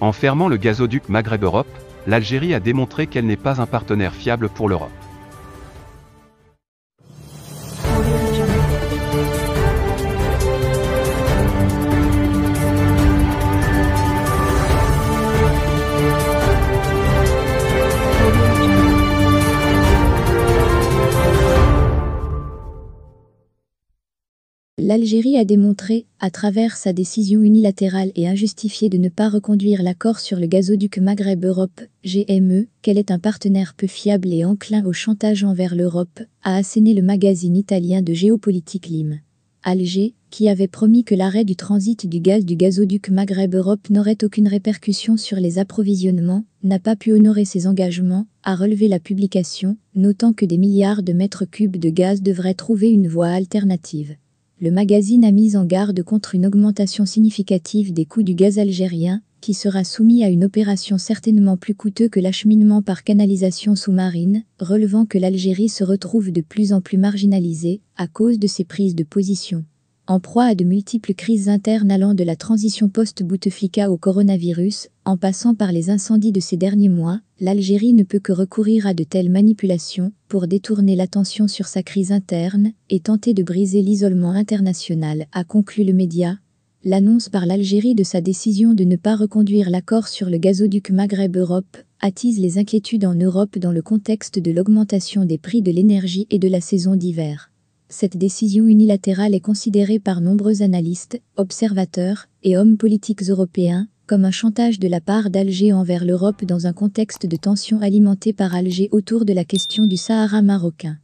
En fermant le gazoduc Maghreb-Europe, l'Algérie a démontré qu'elle n'est pas un partenaire fiable pour l'Europe. L'Algérie a démontré, à travers sa décision unilatérale et injustifiée de ne pas reconduire l'accord sur le gazoduc Maghreb-Europe, GME, qu'elle est un partenaire peu fiable et enclin au chantage envers l'Europe, a asséné le magazine italien de géopolitique LIM. Alger, qui avait promis que l'arrêt du transit du gaz du gazoduc Maghreb-Europe n'aurait aucune répercussion sur les approvisionnements, n'a pas pu honorer ses engagements, a relevé la publication, notant que des milliards de mètres cubes de gaz devraient trouver une voie alternative. Le magazine a mis en garde contre une augmentation significative des coûts du gaz algérien, qui sera soumis à une opération certainement plus coûteuse que l'acheminement par canalisation sous-marine, relevant que l'Algérie se retrouve de plus en plus marginalisée à cause de ses prises de position. En proie à de multiples crises internes allant de la transition post-Bouteflika au coronavirus, en passant par les incendies de ces derniers mois, l'Algérie ne peut que recourir à de telles manipulations pour détourner l'attention sur sa crise interne et tenter de briser l'isolement international, a conclu le média. L'annonce par l'Algérie de sa décision de ne pas reconduire l'accord sur le gazoduc Maghreb-Europe attise les inquiétudes en Europe dans le contexte de l'augmentation des prix de l'énergie et de la saison d'hiver. Cette décision unilatérale est considérée par nombreux analystes, observateurs et hommes politiques européens comme un chantage de la part d'Alger envers l'Europe dans un contexte de tensions alimentées par Alger autour de la question du Sahara marocain.